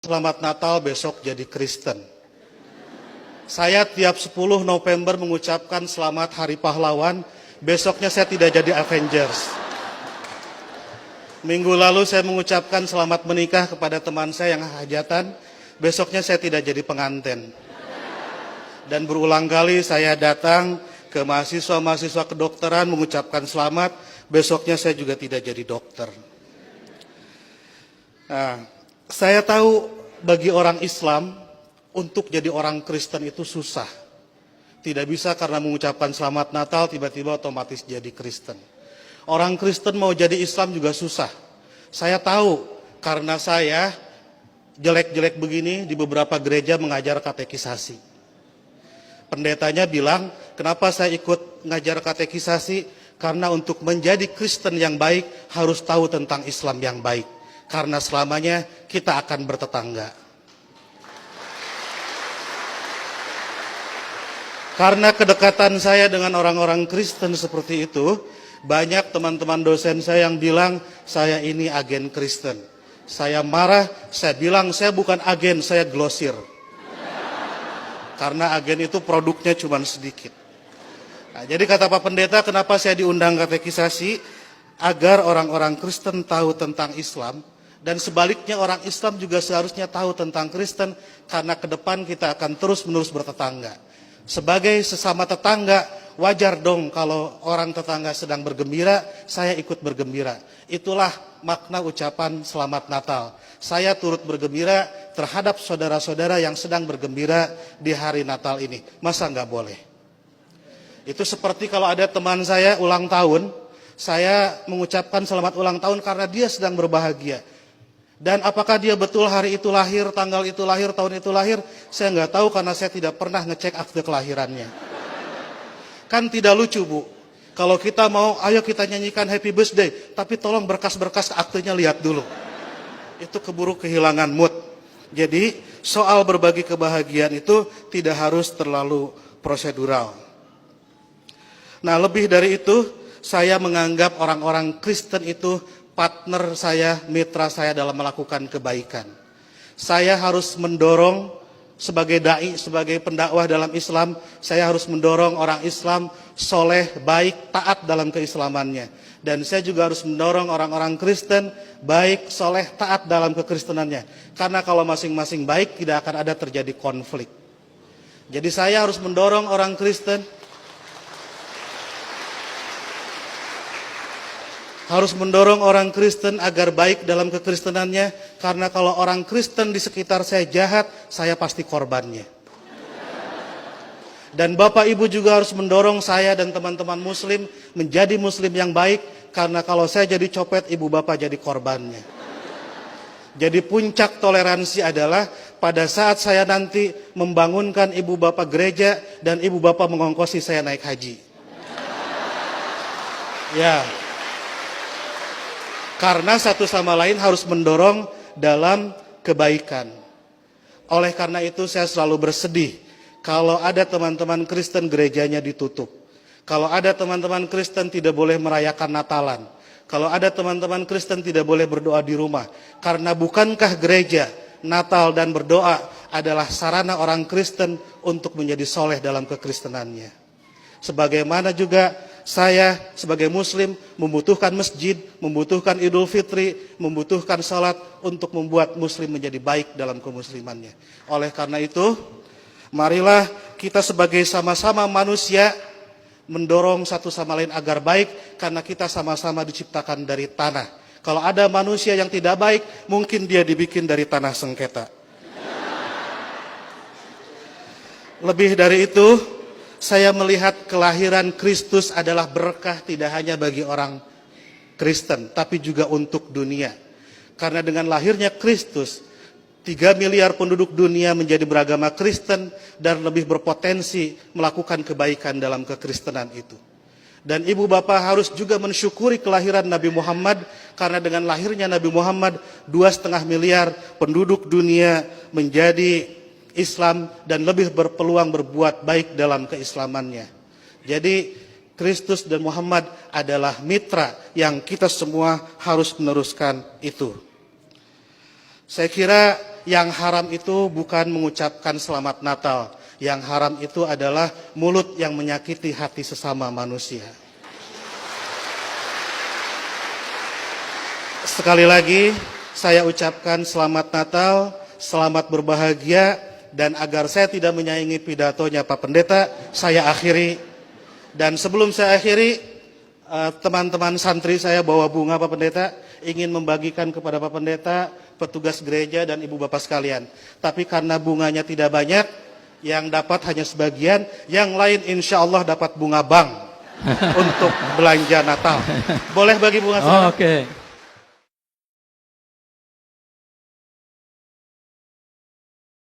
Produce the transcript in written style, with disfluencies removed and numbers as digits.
Selamat Natal, besok jadi Kristen. Saya tiap 10 November mengucapkan selamat Hari Pahlawan, besoknya saya tidak jadi Avengers. Minggu lalu saya mengucapkan selamat menikah kepada teman saya yang hajatan, besoknya saya tidak jadi pengantin. Dan berulang kali saya datang ke mahasiswa-mahasiswa kedokteran mengucapkan selamat, besoknya saya juga tidak jadi dokter. Nah, saya tahu bagi orang Islam, untuk jadi orang Kristen itu susah. Tidak bisa karena mengucapkan selamat Natal tiba-tiba otomatis jadi Kristen. Orang Kristen mau jadi Islam juga susah. Saya tahu karena saya jelek-jelek begini di beberapa gereja mengajar katekisasi. Pendetanya bilang, kenapa saya ikut ngajar katekisasi? Karena untuk menjadi Kristen yang baik harus tahu tentang Islam yang baik. Karena selamanya kita akan bertetangga. Karena kedekatan saya dengan orang-orang Kristen seperti itu, banyak teman-teman dosen saya yang bilang, saya ini agen Kristen. Saya marah, saya bilang, saya bukan agen, saya glosir. Karena agen itu produknya cuma sedikit. Nah, jadi kata Pak Pendeta, kenapa saya diundang katekisasi? Agar orang-orang Kristen tahu tentang Islam, dan sebaliknya orang Islam juga seharusnya tahu tentang Kristen, karena ke depan kita akan terus-menerus bertetangga. Sebagai sesama tetangga, wajar dong kalau orang tetangga sedang bergembira, saya ikut bergembira. Itulah makna ucapan Selamat Natal. Saya turut bergembira terhadap saudara-saudara yang sedang bergembira di hari Natal ini. Masa nggak boleh? Itu seperti kalau ada teman saya ulang tahun, saya mengucapkan selamat ulang tahun karena dia sedang berbahagia. Dan apakah dia betul hari itu lahir, tanggal itu lahir, tahun itu lahir, saya nggak tahu karena saya tidak pernah ngecek akte kelahirannya. Kan tidak lucu, Bu. Kalau kita mau, ayo kita nyanyikan happy birthday, tapi tolong berkas-berkas aktenya lihat dulu. Itu keburu kehilangan mood. Jadi soal berbagi kebahagiaan itu tidak harus terlalu prosedural. Nah, lebih dari itu, saya menganggap orang-orang Kristen itu partner saya, mitra saya dalam melakukan kebaikan. Saya harus mendorong sebagai dai, sebagai pendakwah dalam Islam, saya harus mendorong orang Islam soleh, baik, taat dalam keislamannya. Dan saya juga harus mendorong orang-orang Kristen baik, soleh, taat dalam kekristenannya. Karena kalau masing-masing baik tidak akan ada terjadi konflik. Jadi saya harus mendorong orang Kristen, harus mendorong orang Kristen agar baik dalam kekristenannya, karena kalau orang Kristen di sekitar saya jahat, saya pasti korbannya. Dan Bapak Ibu juga harus mendorong saya dan teman-teman Muslim menjadi Muslim yang baik, karena kalau saya jadi copet, Ibu Bapak jadi korbannya. Jadi puncak toleransi adalah pada saat saya nanti membangunkan Ibu Bapak gereja dan Ibu Bapak mengongkosi saya naik haji. Ya. Karena satu sama lain harus mendorong dalam kebaikan. Oleh karena itu saya selalu bersedih kalau ada teman-teman Kristen gerejanya ditutup. Kalau ada teman-teman Kristen tidak boleh merayakan Natalan. Kalau ada teman-teman Kristen tidak boleh berdoa di rumah. Karena bukankah gereja, Natal dan berdoa adalah sarana orang Kristen untuk menjadi soleh dalam kekristenannya. Sebagaimana juga saya sebagai Muslim membutuhkan masjid, membutuhkan Idul Fitri, membutuhkan salat untuk membuat Muslim menjadi baik dalam kemuslimannya. Oleh karena itu, marilah kita sebagai sama-sama manusia mendorong satu sama lain agar baik, karena kita sama-sama diciptakan dari tanah. Kalau ada manusia yang tidak baik, mungkin dia dibikin dari tanah sengketa. Lebih dari itu, saya melihat kelahiran Kristus adalah berkah tidak hanya bagi orang Kristen, tapi juga untuk dunia. Karena dengan lahirnya Kristus, 3 miliar penduduk dunia menjadi beragama Kristen dan lebih berpotensi melakukan kebaikan dalam kekristenan itu. Dan Ibu Bapak harus juga mensyukuri kelahiran Nabi Muhammad, karena dengan lahirnya Nabi Muhammad, 2,5 miliar penduduk dunia menjadi Islam dan lebih berpeluang berbuat baik dalam keislamannya. Jadi Kristus dan Muhammad adalah mitra yang kita semua harus meneruskan itu. Saya kira yang haram itu bukan mengucapkan selamat Natal. Yang haram itu adalah mulut yang menyakiti hati sesama manusia. Sekali lagi, saya ucapkan selamat Natal, selamat berbahagia, dan agar saya tidak menyaingi pidatonya Pak Pendeta, saya akhiri. Dan sebelum saya akhiri, teman-teman santri saya bawa bunga Pak Pendeta, ingin membagikan kepada Pak Pendeta, petugas gereja, dan ibu bapak sekalian. Tapi karena bunganya tidak banyak, yang dapat hanya sebagian, yang lain insya Allah dapat bunga bank untuk belanja Natal. Boleh bagi bunga? Oke.